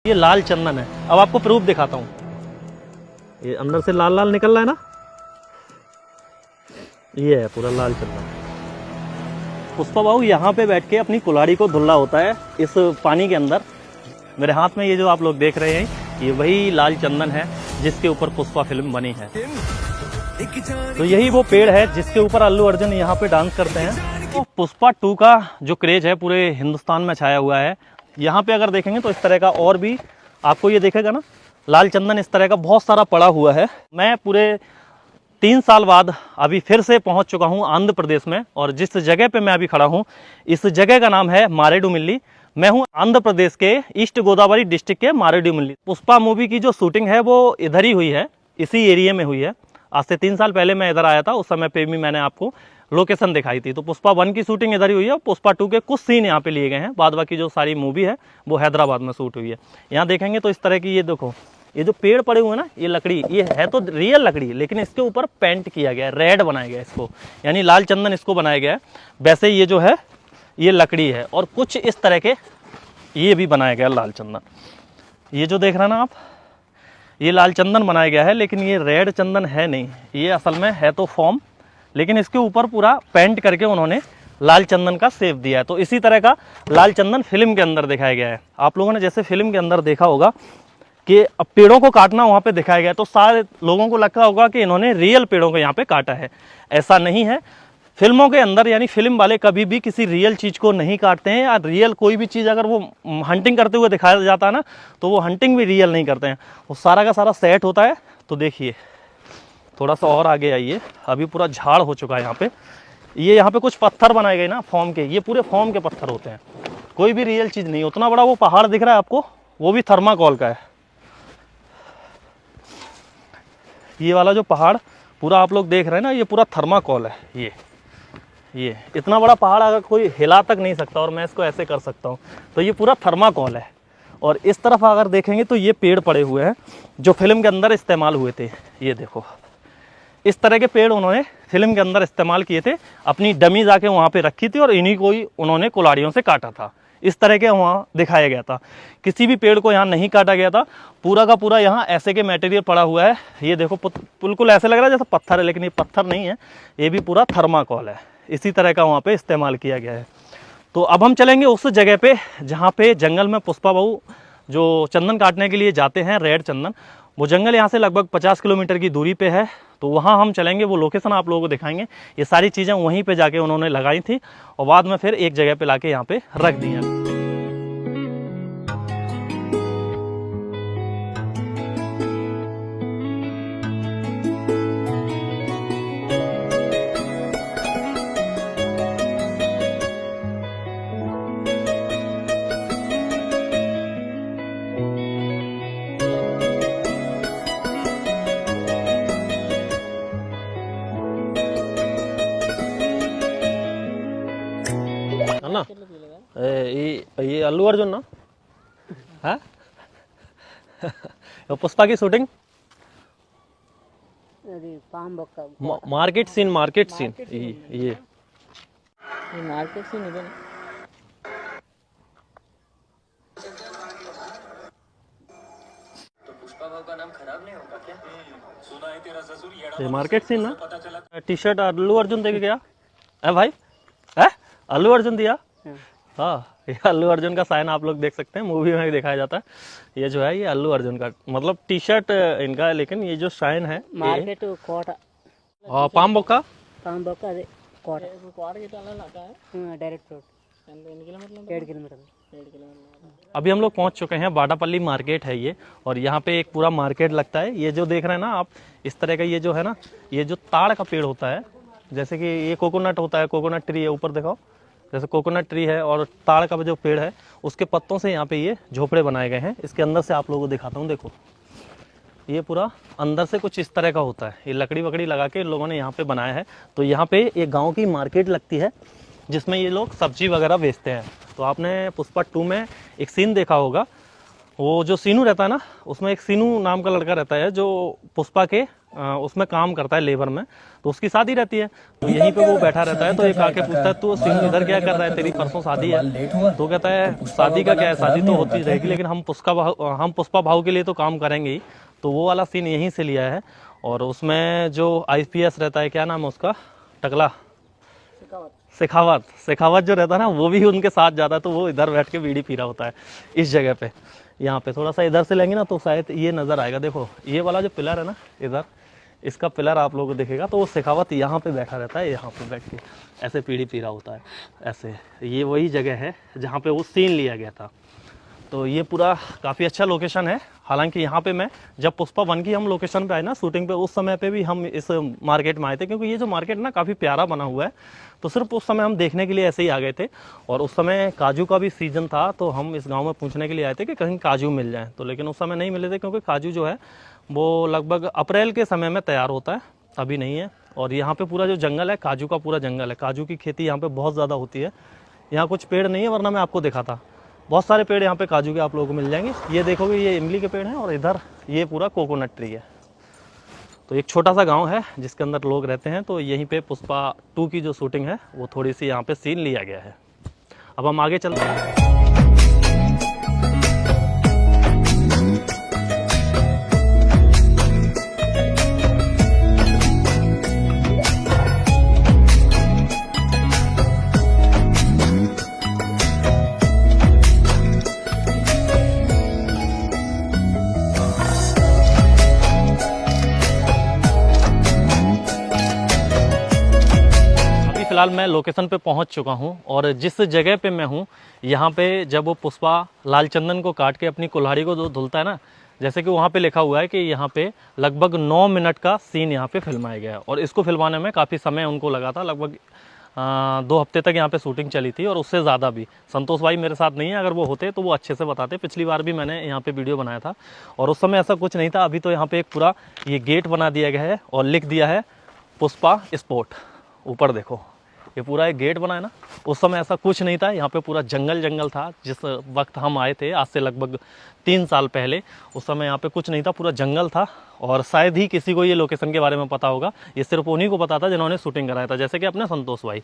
ये लाल चंदन है। अब आपको प्रूफ दिखाता हूँ। ये अंदर से लाल लाल निकल रहा है ना, ये है पूरा लाल चंदन। पुष्पा बाबू यहाँ पे बैठ के अपनी कुल्हाड़ी को धुलना होता है इस पानी के अंदर। मेरे हाथ में ये जो आप लोग देख रहे हैं, ये वही लाल चंदन है जिसके ऊपर पुष्पा फिल्म बनी है। तो यही वो पेड़ है जिसके ऊपर अल्लू अर्जुन यहाँ पे डांस करते हैं। तो पुष्पा 2 का जो क्रेज है पूरे हिंदुस्तान में छाया हुआ है। यहाँ पे अगर देखेंगे तो इस तरह का और भी आपको ये देखेगा ना, लाल चंदन इस तरह का बहुत सारा पड़ा हुआ है। मैं पूरे 3 साल बाद अभी फिर से पहुंच चुका हूं आंध्र प्रदेश में, और जिस जगह पे मैं अभी खड़ा हूं इस जगह का नाम है मारेडुमिल्ली। मैं हूं आंध्र प्रदेश के ईस्ट गोदावरी डिस्ट्रिक्ट के मारेडुमिल्ली। पुष्पा मूवी की जो शूटिंग है वो इधर ही हुई है, इसी एरिया में हुई है। आज से 3 साल पहले मैं इधर आया था, उस समय पे भी मैंने आपको लोकेशन दिखाई थी। तो पुष्पा 1 की शूटिंग इधर ही हुई है, पुष्पा 2 के कुछ सीन यहाँ पे लिए गए हैं। बाद बाकी जो सारी मूवी है वो हैदराबाद में शूट हुई है। यहाँ देखेंगे तो इस तरह की, ये देखो, ये जो पेड़ पड़े हुए हैं ना, ये लकड़ी, ये है तो रियल लकड़ी, लेकिन इसके ऊपर पेंट किया गया है, रेड बनाया गया है इसको, यानी लाल चंदन इसको बनाया गया है। वैसे ये जो है ये लकड़ी है, और कुछ इस तरह के ये भी बनाया गया लाल चंदन। ये जो देख रहे हैं ना आप, ये लाल चंदन बनाया गया है, लेकिन ये रेड चंदन है नहीं, ये असल में है तो फॉर्म, लेकिन इसके ऊपर पूरा पेंट करके उन्होंने लाल चंदन का शेप दिया है। तो इसी तरह का लाल चंदन फिल्म के अंदर दिखाया गया है। आप लोगों ने जैसे फिल्म के अंदर देखा होगा कि अब पेड़ों को काटना वहाँ पे दिखाया गया है, तो सारे लोगों को लगता होगा कि इन्होंने रियल पेड़ों को यहाँ पे काटा है। ऐसा नहीं है। फिल्मों के अंदर, यानी फिल्म वाले कभी भी किसी रियल चीज़ को नहीं काटते हैं, या रियल कोई भी चीज़ अगर वो हंटिंग करते हुए दिखाया जाता है ना, तो वो हंटिंग भी रियल नहीं करते हैं, वो सारा का सारा सेट होता है। तो देखिए, थोड़ा सा और आगे आइए, अभी पूरा झाड़ हो चुका है यहाँ पे। ये यहाँ पे कुछ पत्थर बनाए गए ना फॉर्म के, ये पूरे फॉर्म के पत्थर होते हैं, कोई भी रियल चीज़ नहीं। उतना बड़ा वो पहाड़ दिख रहा है आपको, वो भी थर्माकोल का है। ये वाला जो पहाड़ पूरा आप लोग देख रहे हैं ना, ये पूरा थर्माकोल है। ये इतना बड़ा पहाड़ अगर कोई हिला तक नहीं सकता, और मैं इसको ऐसे कर सकता हूँ, तो ये पूरा थर्माकोल है। और इस तरफ अगर देखेंगे तो ये पेड़ पड़े हुए हैं जो फिल्म के अंदर इस्तेमाल हुए थे। ये देखो, इस तरह के पेड़ उन्होंने फिल्म के अंदर इस्तेमाल किए थे, अपनी डमी जाके वहाँ पे रखी थी, और इन्हीं को ही उन्होंने कुल्हाड़ियों से काटा था। इस तरह के वहाँ दिखाया गया था, किसी भी पेड़ को यहाँ नहीं काटा गया था। पूरा का पूरा यहाँ ऐसे के मटेरियल पड़ा हुआ है। ये देखो, बिल्कुल ऐसे लग रहा है जैसे पत्थर है, लेकिन ये पत्थर नहीं है, ये भी पूरा थर्माकोल है। इसी तरह का वहाँ पे इस्तेमाल किया गया है। तो अब हम चलेंगे उस जगह पे जहाँ पे जंगल में पुष्पा बाबू जो चंदन काटने के लिए जाते हैं, रेड चंदन, वो जंगल यहाँ से लगभग 50 किलोमीटर की दूरी पे है। तो वहाँ हम चलेंगे, वो लोकेशन आप लोगों को दिखाएंगे। ये सारी चीज़ें वहीं पे जाके उन्होंने लगाई थी, और बाद में फिर एक जगह पे लाके यहाँ पे रख दी हैं। ना ये अल्लू अर्जुन ना है पुष्पा की शूटिंग, मार्केट सीन ये मार्केट सीन इधर। तो पुष्पा भाव का नाम खराब नहीं होगा क्या? सुना है तेरा ससुर ये मार्केट सीन ना। टी शर्ट अल्लू अर्जुन देके गया है भाई, है अल्लू अर्जुन दिया। हाँ, ये अल्लू अर्जुन का साइन आप लोग देख सकते हैं, मूवी में भी दिखाया जाता है। ये जो है ये अल्लू अर्जुन का मतलब टी शर्ट इनका है, लेकिन ये जो साइन है मार्केट कोटा पामबोका अదే डायरेक्ट रोड 7 किलोमीटर। अभी हम लोग पहुंच चुके हैं, बाडापल्ली मार्केट है ये, और यहाँ पे एक पूरा मार्केट लगता है। ये जो देख रहे हैं ना आप, इस तरह का ये जो है ना, ये जो ताड़ का पेड़ होता है, जैसे कि ये कोकोनट होता है, कोकोनट ट्री है, ऊपर देखो जैसे कोकोनट ट्री है, और ताड़ का जो पेड़ है उसके पत्तों से यहाँ पे ये झोपड़े बनाए गए हैं। इसके अंदर से आप लोगों को दिखाता हूँ, देखो ये पूरा अंदर से कुछ इस तरह का होता है। ये लकड़ी वकड़ी लगा के लोगों ने यहाँ पे बनाया है। तो यहाँ पे एक गाँव की मार्केट लगती है जिसमें ये लोग सब्जी वगैरह बेचते हैं। तो आपने पुष्पा 2 में एक सीन देखा होगा, वो जो सीनू रहता है ना, उसमें एक सीनू नाम का लड़का रहता है जो पुष्पा के उसमें काम करता है लेबर में, तो उसकी शादी रहती है, तो यहीं पे वो बैठा रहता है। तो एक आके पूछता है तू सिंह इधर क्या कर रहा है, तेरी परसों शादी है। तो कहता है शादी का क्या है, शादी तो होती रहेगी लेकिन हम पुष्पा भाऊ के लिए तो काम करेंगे ही। तो वो वाला सीन यहीं से लिया है। और उसमें जो IPS रहता है, क्या नाम है उसका, टकला शेखावत जो रहता है ना, वो भी उनके साथ जाता है। तो वो इधर बैठ के बीड़ी पी रहा होता है इस जगह पे। यहाँ पे थोड़ा सा इधर से लेंगे ना तो शायद ये नज़र आएगा। देखो ये वाला जो पिलर है ना इधर, इसका पिलर आप लोगों को दिखेगा। तो वो शेखावत यहाँ पे बैठा रहता है, यहाँ पे बैठ के ऐसे बीड़ी पी रहा होता है ऐसे। ये वही जगह है जहाँ पे वो सीन लिया गया था। तो ये पूरा काफ़ी अच्छा लोकेशन है। हालांकि यहाँ पे मैं जब पुष्पा 1 की हम लोकेशन पे आए ना शूटिंग पे, उस समय पे भी हम इस मार्केट में आए थे, क्योंकि ये जो मार्केट ना काफ़ी प्यारा बना हुआ है। तो सिर्फ उस समय हम देखने के लिए ऐसे ही आ गए थे। और उस समय काजू का भी सीज़न था, तो हम इस गांव में पूछने के लिए आए थे कि कहीं काजू मिल जाए। तो लेकिन उस समय नहीं मिले थे, क्योंकि काजू जो है वो लगभग अप्रैल के समय में तैयार होता है, अभी नहीं है। और यहाँ पे पूरा जो जंगल है काजू का, पूरा जंगल है। काजू की खेती यहाँ पे बहुत ज़्यादा होती है। यहाँ कुछ पेड़ नहीं है, वरना मैं आपको दिखाता। बहुत सारे पेड़ यहाँ पे काजू के आप लोगों को मिल जाएंगे। ये देखोगे ये इमली के पेड़ हैं, और इधर ये पूरा कोकोनट ट्री है। तो एक छोटा सा गांव है जिसके अंदर लोग रहते हैं। तो यहीं पे पुष्पा 2 की जो शूटिंग है वो थोड़ी सी यहाँ पे सीन लिया गया है। अब हम आगे चलते हैं। फिलहाल मैं लोकेशन पे पहुंच चुका हूं, और जिस जगह पे मैं हूं यहाँ पे जब वो पुष्पा लाल चंदन को काट के अपनी कुल्हाड़ी को जो धुलता है ना, जैसे कि वहाँ पे लिखा हुआ है कि यहाँ पे लगभग 9 मिनट का सीन यहाँ पे फिल्माया गया है। और इसको फिल्माने में काफ़ी समय उनको लगा था, लगभग 2 हफ्ते तक यहाँ पे शूटिंग चली थी, और उससे ज़्यादा भी। संतोष भाई मेरे साथ नहीं है, अगर वो होते तो वो अच्छे से बताते। पिछली बार भी मैंने यहाँ पे वीडियो बनाया था और उस समय ऐसा कुछ नहीं था। अभी तो यहाँ पे एक पूरा ये गेट बना दिया गया है और लिख दिया है पुष्पा स्पॉट। ऊपर देखो ये पूरा एक गेट बना है ना, उस समय ऐसा कुछ नहीं था। यहाँ पे पूरा जंगल था। जिस वक्त हम आए थे आज से लगभग 3 साल पहले, उस समय यहाँ पे कुछ नहीं था, पूरा जंगल था। और शायद ही किसी को ये लोकेशन के बारे में पता होगा, ये सिर्फ उन्हीं को पता था जिन्होंने शूटिंग कराया था, जैसे कि अपने संतोष भाई।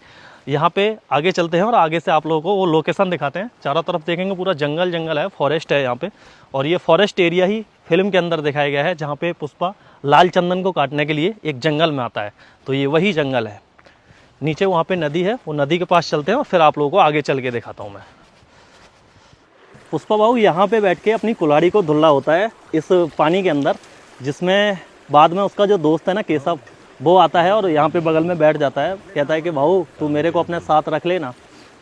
यहाँ पे आगे चलते हैं और आगे से आप लोगों को वो लोकेशन दिखाते हैं। चारों तरफ देखेंगे पूरा जंगल है, फॉरेस्ट है यहाँ पे। और ये फॉरेस्ट एरिया ही फिल्म के अंदर दिखाया गया है, जहाँ पे पुष्पा लाल चंदन को काटने के लिए एक जंगल में आता है। तो ये वही जंगल है। नीचे वहाँ पे नदी है, वो नदी के पास चलते हैं और फिर आप लोगों को आगे चल के दिखाता हूँ मैं। पुष्पा बाबू यहाँ पे बैठ के अपनी कुल्हाड़ी को धुल रहा होता है इस पानी के अंदर, जिसमें बाद में उसका जो दोस्त है ना केशव, वो आता है और यहाँ पे बगल में बैठ जाता है। कहता है कि भाऊ तू मेरे को अपने साथ रख लेना।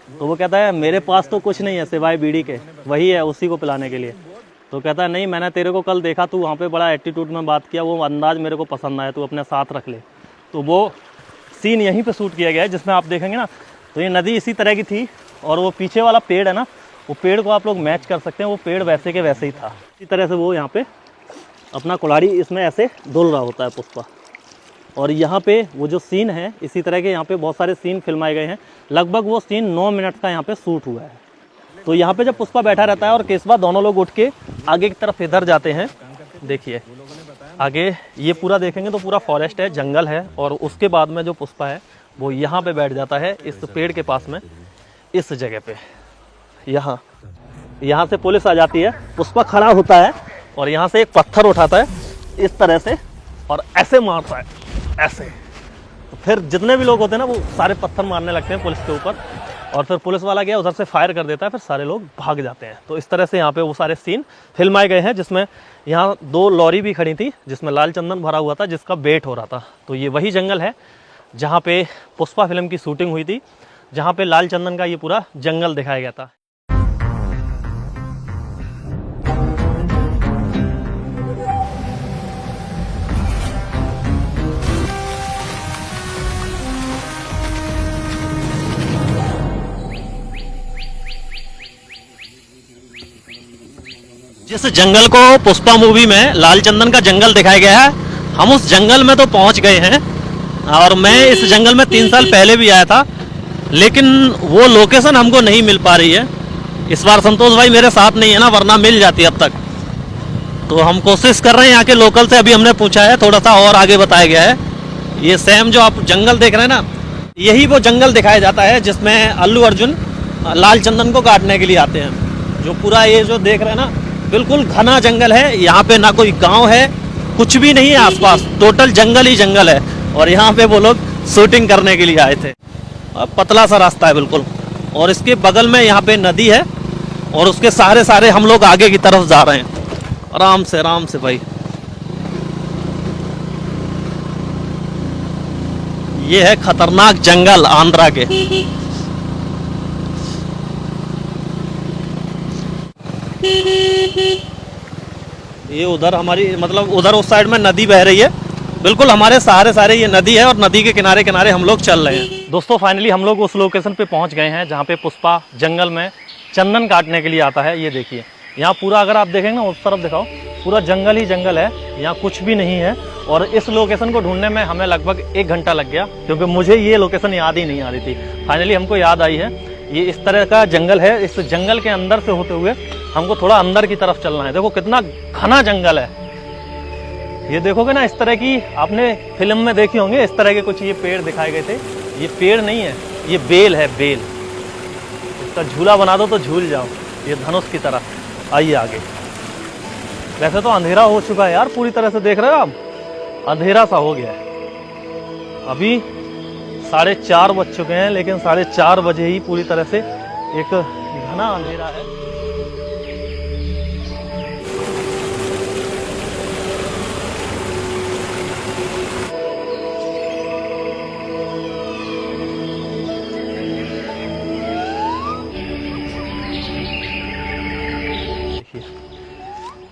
तो वो कहता है मेरे पास तो कुछ नहीं है सिवाय बीड़ी के, वही है उसी को पिलाने के लिए। तो कहता है नहीं, मैंने तेरे को कल देखा, तू वहाँ पे बड़ा एटीट्यूड में बात किया, वो अंदाज मेरे को पसंद आया, तू अपने साथ रख ले। तो वो सीन यहीं पे शूट किया गया है, जिसमें आप देखेंगे ना तो ये नदी इसी तरह की थी। और वो पीछे वाला पेड़ है ना, वो पेड़ को आप लोग मैच कर सकते हैं, वो पेड़ वैसे के वैसे ही था। इसी तरह से वो यहाँ पे अपना कुल्हाड़ी इसमें ऐसे धुल रहा होता है पुष्पा। और यहाँ पे वो जो सीन है, इसी तरह के यहाँ पे बहुत सारे सीन फिल्माए गए हैं। लगभग वो सीन 9 मिनट का यहाँ पे शूट हुआ है। तो यहाँ पे जब पुष्पा बैठा रहता है और केशवा, दोनों लोग उठ के आगे की तरफ इधर जाते हैं। देखिए आगे ये पूरा देखेंगे तो पूरा फॉरेस्ट है, जंगल है। और उसके बाद में जो पुष्पा है वो यहाँ पे बैठ जाता है इस पेड़ के पास में, इस जगह पे। यहाँ से पुलिस आ जाती है, पुष्पा खड़ा होता है और यहाँ से एक पत्थर उठाता है इस तरह से और ऐसे मारता है, ऐसे। तो फिर जितने भी लोग होते हैं ना, वो सारे पत्थर मारने लगते हैं पुलिस के ऊपर। और फिर पुलिस वाला गया उधर से फायर कर देता है, फिर सारे लोग भाग जाते हैं। तो इस तरह से यहाँ पे वो सारे सीन फिल्माए गए हैं, जिसमें यहाँ 2 लॉरी भी खड़ी थी जिसमें लाल चंदन भरा हुआ था, जिसका वेट हो रहा था। तो ये वही जंगल है जहाँ पे पुष्पा फिल्म की शूटिंग हुई थी, जहाँ पे लाल चंदन का ये पूरा जंगल दिखाया गया था। जिस जंगल को पुष्पा मूवी में लाल चंदन का जंगल दिखाया गया है, हम उस जंगल में तो पहुंच गए हैं। और मैं इस जंगल में 3 साल पहले भी आया था, लेकिन वो लोकेशन हमको नहीं मिल पा रही है। इस बार संतोष भाई मेरे साथ नहीं है ना, वरना मिल जाती अब तक। तो हम कोशिश कर रहे हैं यहाँ के लोकल से, अभी हमने पूछा है, थोड़ा सा और आगे बताया गया है। ये सेम जो आप जंगल देख रहे हैं ना, यही वो जंगल दिखाया जाता है जिसमें अल्लू अर्जुन लाल चंदन को काटने के लिए आते हैं। जो पूरा ये जो देख रहे हैं ना, बिल्कुल घना जंगल है। यहाँ पे ना कोई गांव है, कुछ भी नहीं है आसपास, टोटल जंगल ही जंगल है। और यहाँ पे वो लोग शूटिंग करने के लिए आए थे। और पतला सा रास्ता है बिल्कुल, और इसके बगल में यहाँ पे नदी है, और उसके सहारे सहारे हम लोग आगे की तरफ जा रहे हैं, आराम से भाई। ये है खतरनाक जंगल आंध्रा के। ये उधर हमारी मतलब उधर उस साइड में नदी बह रही है, बिल्कुल हमारे सहारे सहारे ये नदी है, और नदी के किनारे किनारे हम लोग चल रहे हैं। दोस्तों फाइनली हम लोग उस लोकेशन पे पहुंच गए हैं जहाँ पे पुष्पा जंगल में चंदन काटने के लिए आता है। ये देखिए यहाँ पूरा, अगर आप देखेंगे ना उस तरफ दिखाओ, पूरा जंगल ही जंगल है, यहाँ कुछ भी नहीं है। और इस लोकेशन को ढूंढने में हमें लगभग 1 घंटा लग गया, क्योंकि मुझे ये लोकेशन याद ही नहीं आ रही थी। फाइनली हमको याद आई है। ये इस तरह का जंगल है, इस जंगल के अंदर से होते हुए हमको थोड़ा अंदर की तरफ चलना है। देखो कितना घना जंगल है। ये देखोगे ना, इस तरह की आपने फिल्म में देखी होंगे, इस तरह के कुछ ये पेड़ दिखाए गए थे। ये पेड़ नहीं है, ये बेल है, बेल। इसका झूला बना दो तो झूल जाओ, ये धनुष की तरह। आइए आगे। वैसे तो अंधेरा हो चुका है यार, पूरी तरह से देख रहे हो आप, अंधेरा सा हो गया है। अभी 4:30 बज चुके हैं, लेकिन 4:30 बजे ही पूरी तरह से एक घना अंधेरा है।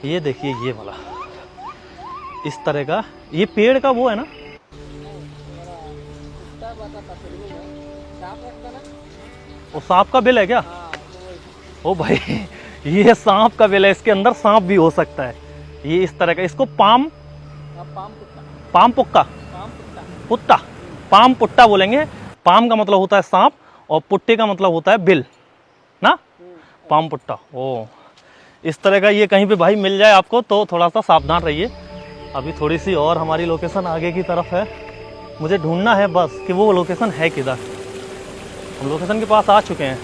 ये देखिए ये वाला, इस तरह का ये पेड़ का वो है ना, वो सांप का बिल है क्या? ओ भाई ये सांप का बिल है, इसके अंदर सांप भी हो सकता है। ये इस तरह का, इसको पाम पुक्का पुट्टा, पाम पुट्टा बोलेंगे। पाम का मतलब होता है सांप, और पुट्टे का मतलब होता है बिल ना, पाम पुट्टा। ओ इस तरह का ये कहीं पे भाई मिल जाए आपको तो थोड़ा सा सावधान रहिए। अभी थोड़ी सी और हमारी लोकेशन आगे की तरफ है, मुझे ढूंढना है बस कि वो लोकेशन है किधर। हम लोकेशन के पास आ चुके हैं,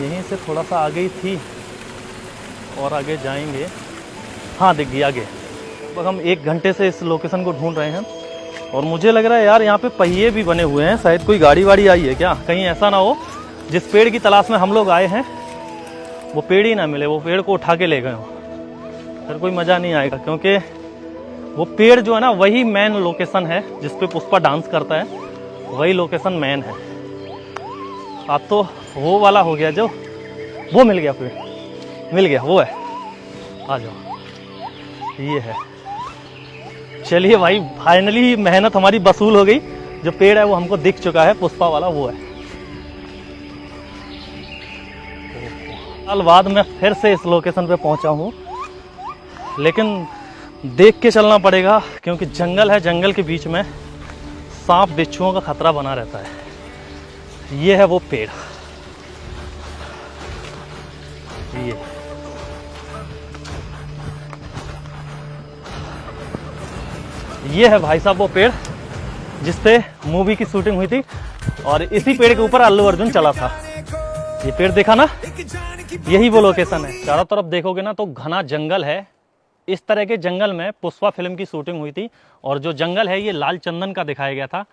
यहीं से थोड़ा सा आगे ही थी, और आगे जाएंगे। हाँ दिख गई आगे। लगभग हम 1 घंटे से इस लोकेशन को ढूंढ रहे हैं, और मुझे लग रहा है यार यहाँ पे पहिए भी बने हुए हैं, शायद कोई गाड़ी वाड़ी आई है क्या? कहीं ऐसा ना हो जिस पेड़ की तलाश में हम लोग आए हैं वो पेड़ ही ना मिले, वो पेड़ को उठा के ले गए हो, फिर कोई मज़ा नहीं आएगा। क्योंकि वो पेड़ जो है ना, वही मेन लोकेशन है जिस पे पुष्पा डांस करता है, वही लोकेशन मेन है। अब तो वो वाला हो गया, जो वो मिल गया, पेड़ मिल गया, वो है। आ जाओ, ये है। चलिए भाई फाइनली मेहनत हमारी वसूल हो गई। जो पेड़ है वो हमको दिख चुका है, पुष्पा वाला वो है। साल बाद मैं फिर से इस लोकेशन पे पहुंचा हूँ, लेकिन देख के चलना पड़ेगा, क्योंकि जंगल है, जंगल के बीच में सांप बिच्छुओं का खतरा बना रहता है। ये है वो पेड़, ये है भाई साहब वो पेड़ जिस पे मूवी की शूटिंग हुई थी, और इसी पेड़ के ऊपर अल्लू अर्जुन चला था। ये पेड़ देखा ना, यही वो लोकेशन है। चारों तरफ देखोगे ना तो घना जंगल है। इस तरह के जंगल में पुष्पा फिल्म की शूटिंग हुई थी, और जो जंगल है ये लाल चंदन का दिखाया गया था।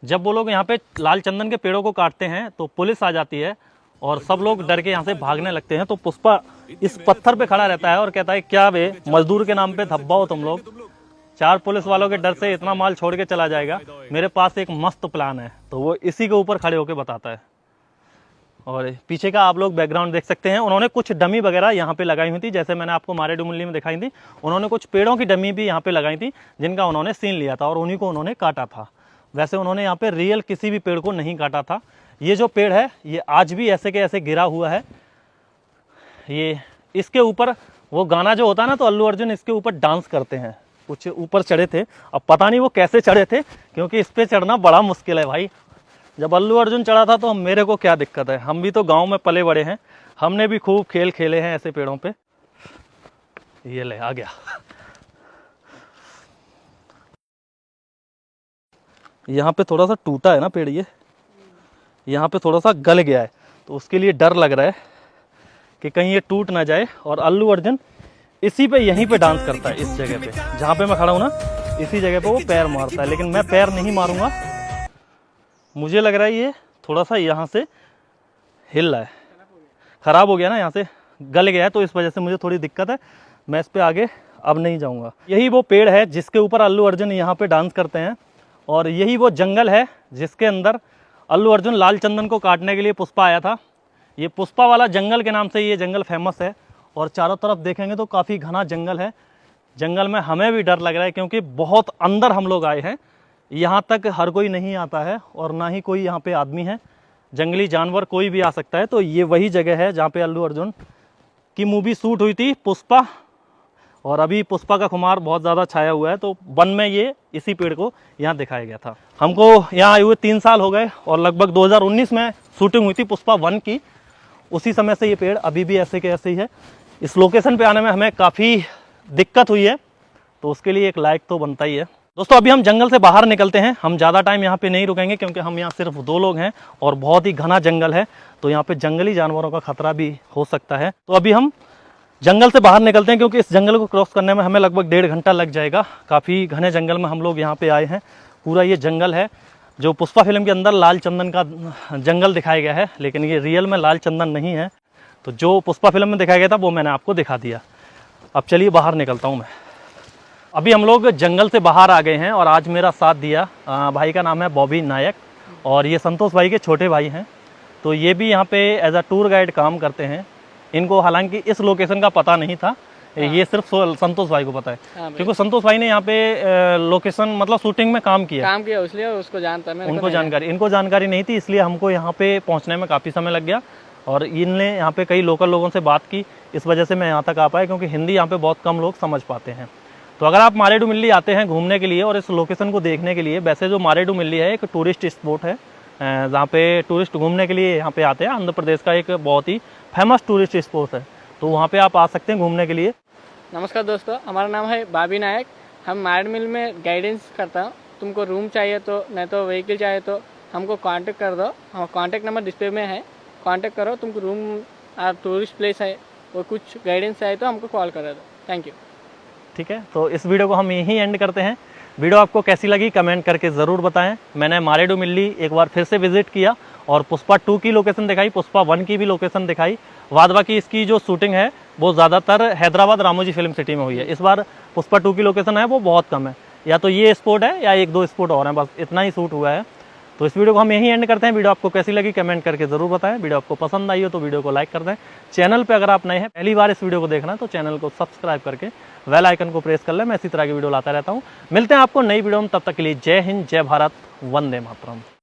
जब वो लोग यहाँ पे लाल चंदन के पेड़ों को काटते हैं तो पुलिस आ जाती है, और सब लोग डर के यहाँ से भागने लगते हैं। तो पुष्पा इस पत्थर पे खड़ा रहता है और कहता है, क्या बे मजदूर के नाम पे धब्बा हो तुम लोग? 4 पुलिस वालों के डर से इतना माल छोड़ के चला जाएगा, मेरे पास एक मस्त प्लान है। तो वो इसी के ऊपर खड़े होकर बताता है। और पीछे का आप लोग बैकग्राउंड देख सकते हैं, उन्होंने कुछ डमी वगैरह यहाँ पे लगाई हुई थी, जैसे मैंने आपको मारे डुमली में दिखाई थी। उन्होंने कुछ पेड़ों की डमी भी यहाँ पे लगाई थी, जिनका उन्होंने सीन लिया था, और उन्हीं को उन्होंने काटा था। वैसे उन्होंने यहाँ पे रियल किसी भी पेड़ को नहीं काटा था। ये जो पेड़ है ये आज भी ऐसे के ऐसे गिरा हुआ है। ये इसके ऊपर वो गाना जो होता है ना, तो अल्लू अर्जुन इसके ऊपर डांस करते हैं। कुछ ऊपर चढ़े थे, अब पता नहीं वो कैसे चढ़े थे, क्योंकि इस पे चढ़ना बड़ा मुश्किल है भाई। जब अल्लू अर्जुन चढ़ा था तो मेरे को क्या दिक्कत है, हम भी तो गांव में पले बड़े हैं, हमने भी खूब खेल खेले हैं ऐसे पेड़ों पे। ये ले आ गया। यहाँ पे थोड़ा सा टूटा है ना पेड़, ये यहाँ पे थोड़ा सा गल गया है, तो उसके लिए डर लग रहा है कि कहीं ये टूट ना जाए। और अल्लू अर्जुन इसी पे, यहीं पे डांस करता है, इस जगह पे जहाँ पे मैं खड़ा हूँ ना, इसी जगह पे वो पैर मारता है। लेकिन मैं पैर नहीं मारूंगा, मुझे लग रहा है ये थोड़ा सा यहाँ से हिल रहा है, खराब हो गया ना, यहाँ से गल गया है, तो इस वजह से मुझे थोड़ी दिक्कत है। मैं इस पे आगे अब नहीं जाऊँगा। यही वो पेड़ है जिसके ऊपर अल्लू अर्जुन यहाँ पे डांस करते हैं, और यही वो जंगल है जिसके अंदर अल्लू अर्जुन लाल चंदन को काटने के लिए पुष्पा आया था। ये पुष्पा वाला जंगल के नाम से ये जंगल फेमस है, और चारों तरफ देखेंगे तो काफ़ी घना जंगल है। जंगल में हमें भी डर लग रहा है क्योंकि बहुत अंदर हम लोग आए हैं। यहाँ तक हर कोई नहीं आता है और ना ही कोई यहाँ पे आदमी है, जंगली जानवर कोई भी आ सकता है। तो ये वही जगह है जहाँ पे अल्लू अर्जुन की मूवी शूट हुई थी, पुष्पा। और अभी पुष्पा का खुमार बहुत ज़्यादा छाया हुआ है, तो वन में ये इसी पेड़ को यहाँ दिखाया गया था। हमको यहाँ आए हुए 3 साल हो गए, और लगभग 2019 में शूटिंग हुई थी पुष्पा 1 की। उसी समय से ये पेड़ अभी भी ऐसे के ऐसे ही है। इस लोकेशन पे आने में हमें काफ़ी दिक्कत हुई है, तो उसके लिए एक लाइक तो बनता ही है। दोस्तों अभी हम जंगल से बाहर निकलते हैं, हम ज़्यादा टाइम यहाँ पे नहीं रुकेंगे क्योंकि हम यहाँ सिर्फ 2 लोग हैं और बहुत ही घना जंगल है, तो यहाँ पे जंगली जानवरों का खतरा भी हो सकता है। तो अभी हम जंगल से बाहर निकलते हैं क्योंकि इस जंगल को क्रॉस करने में हमें लगभग 1.5 घंटा लग जाएगा। काफ़ी घने जंगल में हम लोग यहाँ पे आए हैं। पूरा ये जंगल है जो पुष्पा फिल्म के अंदर लाल चंदन का जंगल दिखाया गया है, लेकिन ये रियल में लाल चंदन नहीं है। तो जो पुष्पा फिल्म में दिखाया गया था वो मैंने आपको दिखा दिया। अब चलिए बाहर निकलता हूँ मैं। अभी हम लोग जंगल से बाहर आ गए हैं, और आज मेरा साथ दिया भाई का नाम है बॉबी नायक, और ये संतोष भाई के छोटे भाई हैं। तो ये भी यहाँ पे एज अ टूर गाइड काम करते हैं। इनको हालांकि इस लोकेशन का पता नहीं था, ये सिर्फ संतोष भाई को पता है, क्योंकि संतोष भाई ने यहाँ पे लोकेशन मतलब शूटिंग में काम किया, इसलिए उसको जानता है। इनको जानकारी नहीं थी, इसलिए हमको यहाँ पे पहुँचने में काफ़ी समय लग गया। और इनने यहाँ पे कई लोकल लोगों से बात की, इस वजह से मैं यहाँ तक आ पाया, क्योंकि हिंदी यहाँ पे बहुत कम लोग समझ पाते हैं। तो अगर आप मारेडुमिल्ली आते हैं घूमने के लिए और इस लोकेशन को देखने के लिए, वैसे जो मारेडुमिल्ली है एक टूरिस्ट स्पॉट है जहाँ पे टूरिस्ट घूमने के लिए यहाँ पे आते हैं। आंध्र प्रदेश का एक बहुत ही फेमस टूरिस्ट स्पॉट है, तो वहाँ पे आप आ सकते हैं घूमने के लिए। नमस्कार दोस्तों, हमारा नाम है बॉबी नायक। हम मारेडुमिल्ली में गाइडेंस करता हूँ। तुमको रूम चाहिए तो, नहीं तो व्हीकल चाहिए तो हमको कांटेक्ट कर दो। हम कॉन्टैक्ट नंबर डिस्प्ले में है, कांटेक्ट करो। तुमको रूम टूरिस्ट प्लेस है और कुछ गाइडेंस चाहिए तो हमको कॉल कर दो। Thank you. ठीक है, तो इस वीडियो को हम यहीं एंड करते हैं। वीडियो आपको कैसी लगी कमेंट करके ज़रूर बताएं। मैंने मारेडुमिल्ली एक बार फिर से विजिट किया और पुष्पा 2 की लोकेशन दिखाई, पुष्पा 1 की भी लोकेशन दिखाई। बाद बाकी इसकी जो शूटिंग है वो ज़्यादातर हैदराबाद रामोजी फिल्म सिटी में हुई है। इस बार पुष्पा 2 की लोकेशन है वो बहुत कम है, या तो ये स्पॉट है या 1-2 स्पॉट और हैं, बस इतना ही शूट हुआ है। तो इस वीडियो को हम यहीं एंड करते हैं। वीडियो आपको कैसी लगी कमेंट करके ज़रूर बताएं। वीडियो आपको पसंद आई हो तो वीडियो को लाइक कर दें। चैनल पे अगर आप नए हैं, पहली बार इस वीडियो को देखना है, तो चैनल को सब्सक्राइब करके बेल आइकन को प्रेस कर लें। मैं इसी तरह की वीडियो लाता रहता हूँ। मिलते हैं आपको नई वीडियो में, तब तक के लिए जय हिंद, जय भारत, वंदे मातरम।